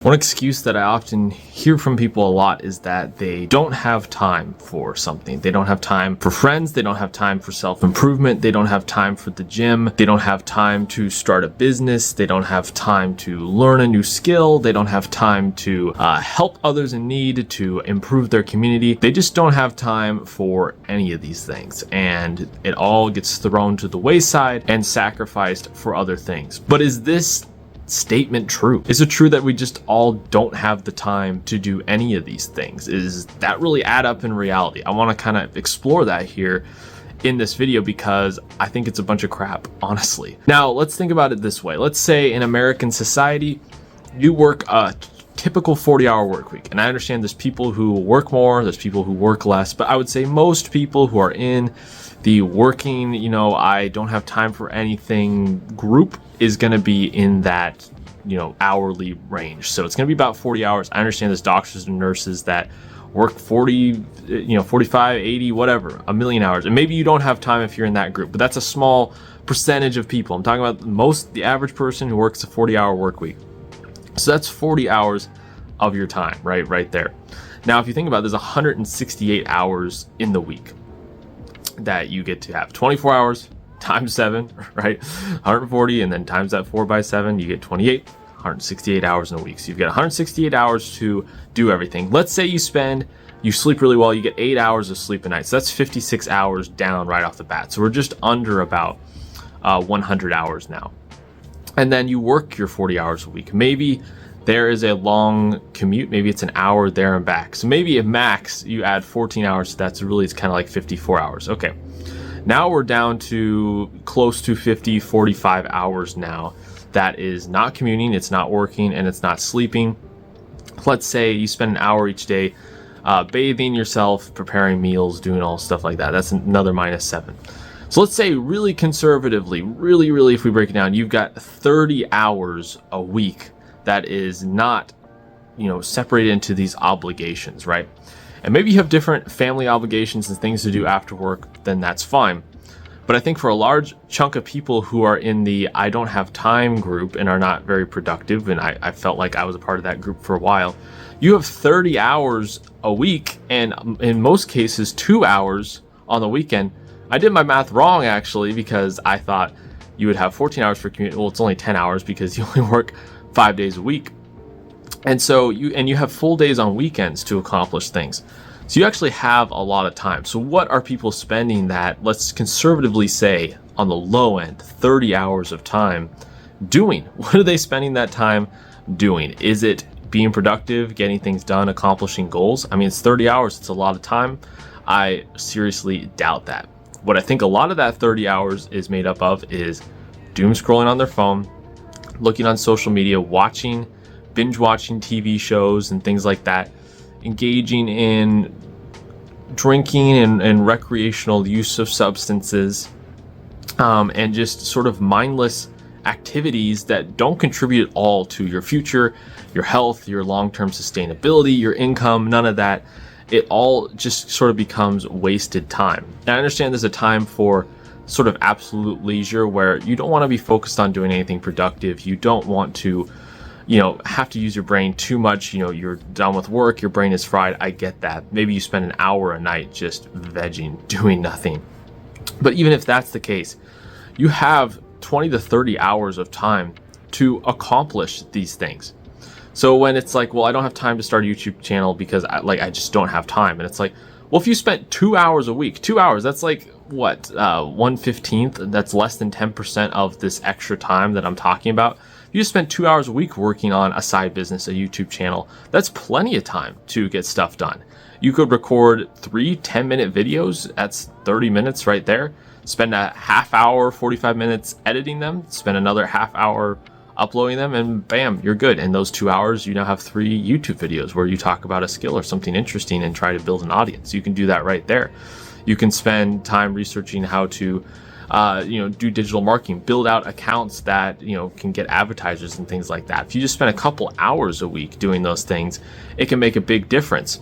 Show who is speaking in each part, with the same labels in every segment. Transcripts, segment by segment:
Speaker 1: One excuse that I often hear from people a lot is that they don't have time for something. They don't have time for friends. They don't have time for self-improvement. They don't have time for the gym. They don't have time to start a business. They don't have time to learn a new skill. They don't have time to help others in need, to improve their community. They just don't have time for any of these things. And it all gets thrown to the wayside and sacrificed for other things. But is this statement true? Is it true that we just all don't have the time to do any of these things? Is that really add up in reality? I want to kind of explore that here in this video because I think it's a bunch of crap, honestly. Now, let's think about it this way. Let's say in American society, you work a typical 40-hour work week. And I understand there's people who work more, there's people who work less, but I would say most people who are in the working, I don't have time for anything group is going to be in that, hourly range. So it's going to be about 40 hours. I understand there's doctors and nurses that work 40, 45, 80, whatever, a million hours. And maybe you don't have time if you're in that group, but that's a small percentage of people. I'm talking about the average person who works a 40-hour work week. So that's 40 hours of your time, right there. Now, if you think about it, there's 168 hours in the week that you get to have. 24 hours times 7, right? 140, and then times that 4 by 7, you get 28, 168 hours in a week. So you've got 168 hours to do everything. Let's say you sleep really well, you get 8 hours of sleep a night. So that's 56 hours down right off the bat. So we're just under about 100 hours now. And then you work your 40 hours a week. Maybe there is a long commute. Maybe it's an hour there and back. So maybe at max, you add 14 hours. So it's kind of like 54 hours. Okay. Now we're down to close to 50, 45 hours now. That is not commuting, it's not working, and it's not sleeping. Let's say you spend an hour each day bathing yourself, preparing meals, doing all stuff like that. That's another -7. So let's say really conservatively, really, if we break it down, you've got 30 hours a week that is not, separated into these obligations, right? And maybe you have different family obligations and things to do after work, then that's fine. But I think for a large chunk of people who are in the I don't have time group and are not very productive, and I felt like I was a part of that group for a while, you have 30 hours a week, and in most cases 2 hours on the weekend. I did my math wrong actually, because I thought you would have 14 hours for commute. Well, it's only 10 hours because you only work 5 days a week. And so you have full days on weekends to accomplish things. So you actually have a lot of time. So what are people spending that, let's conservatively say on the low end, 30 hours of time doing? What are they spending that time doing? Is it being productive, getting things done, accomplishing goals? I mean, it's 30 hours. It's a lot of time. I seriously doubt that. What I think a lot of that 30 hours is made up of is doom scrolling on their phone, looking on social media, binge watching TV shows and things like that, engaging in drinking and recreational use of substances, and just sort of mindless activities that don't contribute at all to your future, your health, your long-term sustainability, your income, none of that. It all just sort of becomes wasted time. And I understand there's a time for sort of absolute leisure where you don't want to be focused on doing anything productive. You don't want to have to use your brain too much. You're done with work, your brain is fried. I get that. Maybe you spend an hour a night just vegging, doing nothing. But even if that's the case, you have 20 to 30 hours of time to accomplish these things. So when it's like, well, I don't have time to start a YouTube channel because I just don't have time. And it's like, well, if you spent 2 hours a week, 2 hours, that's like what, 1/15? That's less than 10% of this extra time that I'm talking about. You just spent 2 hours a week working on a side business, a YouTube channel. That's plenty of time to get stuff done. You could record 3 10-minute videos. That's 30 minutes right there. Spend a half hour, 45 minutes editing them. Spend another half hour uploading them, and bam, you're good. In those 2 hours, you now have 3 YouTube videos where you talk about a skill or something interesting and try to build an audience. You can do that right there. You can spend time researching how to do digital marketing, build out accounts that, can get advertisers and things like that. If you just spend a couple hours a week doing those things, it can make a big difference.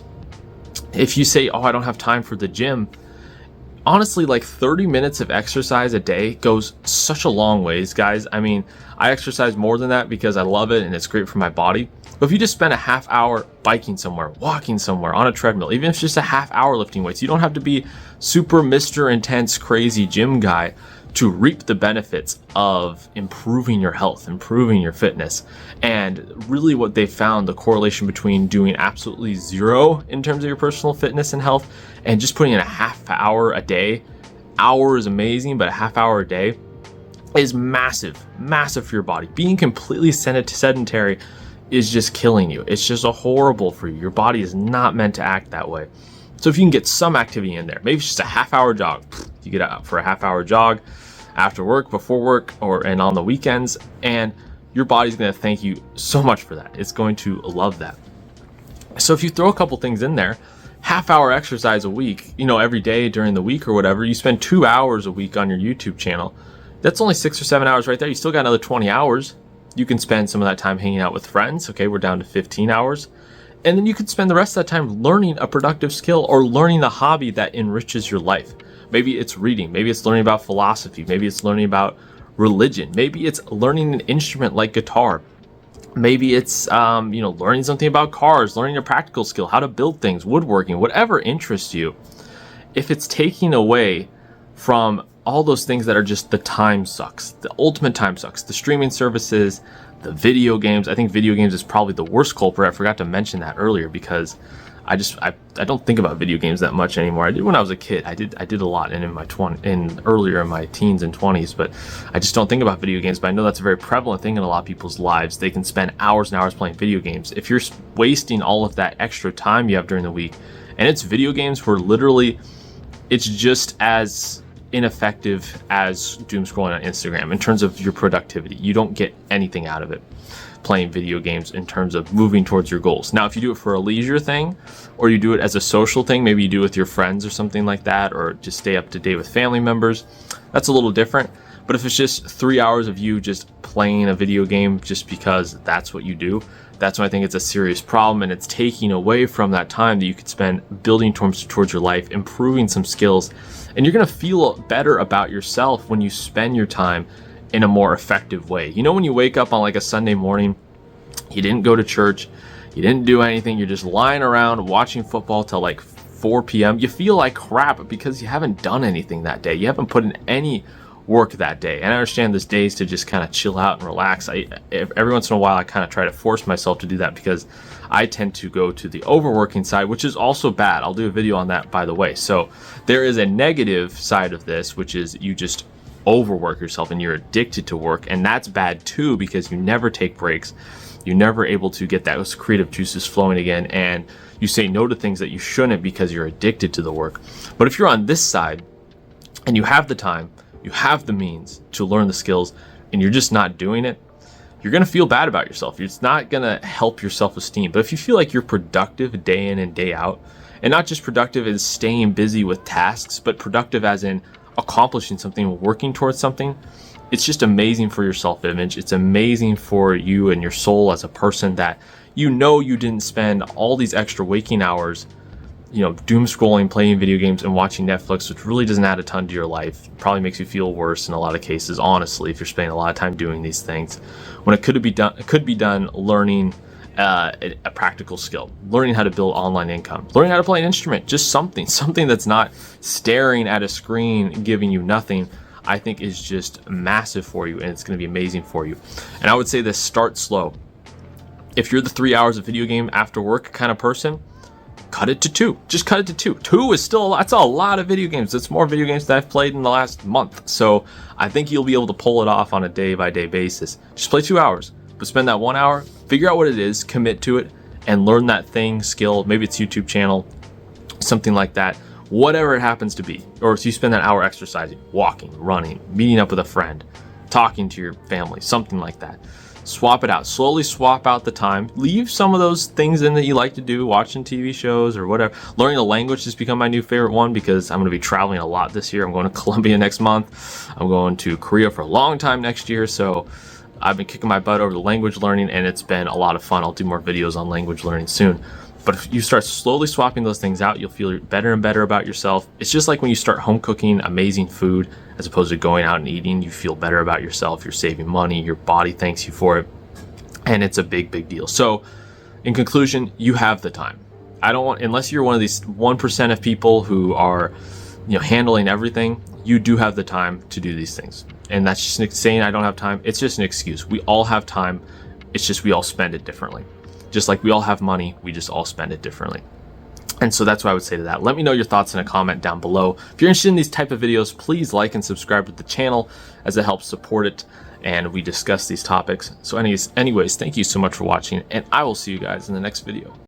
Speaker 1: If you say, oh, I don't have time for the gym, honestly, like 30 minutes of exercise a day goes such a long ways, guys. I mean, I exercise more than that because I love it and it's great for my body. But if you just spend a half hour biking somewhere, walking somewhere, on a treadmill, even if it's just a half hour lifting weights, you don't have to be super Mr. Intense, crazy gym guy to reap the benefits of improving your health, improving your fitness. And really what they found, the correlation between doing absolutely zero in terms of your personal fitness and health and just putting in a half hour a day. Hour is amazing, but a half hour a day is massive for your body. Being completely sedentary is just killing you. It's just horrible for you. Your body is not meant to act that way. So if you can get some activity in there, maybe it's just a half hour jog. You get out for a half hour jog after work, before work, and on the weekends, and your body's going to thank you so much for that. It's going to love that. So if you throw a couple things in there, half hour exercise a week, every day during the week or whatever, you spend 2 hours a week on your YouTube channel. That's only 6 or 7 hours right there. You still got another 20 hours. You can spend some of that time hanging out with friends. Okay, we're down to 15 hours. And then you could spend the rest of that time learning a productive skill or learning a hobby that enriches your life. Maybe it's reading. Maybe it's learning about philosophy. Maybe it's learning about religion. Maybe it's learning an instrument like guitar. Maybe it's, learning something about cars, learning a practical skill, how to build things, woodworking, whatever interests you. If it's taking away from all those things that are just the time sucks, the ultimate time sucks, the streaming services, the video games. I think video games is probably the worst culprit. I forgot to mention that earlier because I don't think about video games that much anymore. I did when I was a kid. I did a lot earlier in my teens and 20s, but I just don't think about video games. But I know that's a very prevalent thing in a lot of people's lives. They can spend hours and hours playing video games. If you're wasting all of that extra time you have during the week, and it's video games where literally it's just as ineffective as doom scrolling on Instagram in terms of your productivity. You don't get anything out of it playing video games in terms of moving towards your goals. Now, if you do it for a leisure thing or you do it as a social thing, maybe you do it with your friends or something like that, or just stay up to date with family members, that's a little different. But if it's just 3 hours of you just playing a video game just because that's what you do, that's when I think it's a serious problem, and it's taking away from that time that you could spend building towards your life, improving some skills, and you're going to feel better about yourself when you spend your time in a more effective way. When you wake up on like a Sunday morning, you didn't go to church, you didn't do anything, you're just lying around watching football till like 4 p.m. You feel like crap because you haven't done anything that day. You haven't put in any work that day. And I understand there's days to just kind of chill out and relax. Every once in a while, I kind of try to force myself to do that because I tend to go to the overworking side, which is also bad. I'll do a video on that, by the way. So there is a negative side of this, which is you just overwork yourself and you're addicted to work. And that's bad too, because you never take breaks. You're never able to get those creative juices flowing again. And you say no to things that you shouldn't because you're addicted to the work. But if you're on this side and you have the time, you have the means to learn the skills, and you're just not doing it, you're going to feel bad about yourself. It's not going to help your self-esteem. But if you feel like you're productive day in and day out, and not just productive as staying busy with tasks, but productive as in accomplishing something, working towards something, it's just amazing for your self-image. It's amazing for you and your soul as a person that you didn't spend all these extra waking hours doom scrolling, playing video games, and watching Netflix, which really doesn't add a ton to your life. Probably makes you feel worse in a lot of cases, honestly, if you're spending a lot of time doing these things. When it could be done learning a practical skill, learning how to build online income, learning how to play an instrument, just something that's not staring at a screen giving you nothing, I think is just massive for you, and it's going to be amazing for you. And I would say this: start slow. If you're the 3 hours of video game after work kind of person, cut it to 2. Just cut it to 2. 2 is still that's a lot of video games. It's more video games that I've played in the last month. So I think you'll be able to pull it off on a day-by-day basis. Just play 2 hours, but spend that 1 hour, figure out what it is, commit to it, and learn that thing, skill. Maybe it's YouTube channel, something like that. Whatever it happens to be. Or if you spend that hour exercising, walking, running, meeting up with a friend, talking to your family, something like that. Swap it out. Slowly swap out the time. Leave some of those things in that you like to do, watching TV shows or whatever. Learning a language has become my new favorite one because I'm going to be traveling a lot this year. I'm going to Colombia next month. I'm going to Korea for a long time next year. So I've been kicking my butt over the language learning, and it's been a lot of fun. I'll do more videos on language learning soon. But if you start slowly swapping those things out, you'll feel better and better about yourself. It's just like when you start home cooking amazing food as opposed to going out and eating. You feel better about yourself. You're saving money. Your body thanks you for it. And it's a big, big deal. So in conclusion, you have the time. I don't want, unless you're one of these 1% of people who are, handling everything, you do have the time to do these things. And that's just saying I don't have time. It's just an excuse. We all have time. It's just we all spend it differently. Just like we all have money, we just all spend it differently. And so that's what I would say to that. Let me know your thoughts in a comment down below. If you're interested in these type of videos, please like and subscribe to the channel as it helps support it and we discuss these topics. So anyways, thank you so much for watching, and I will see you guys in the next video.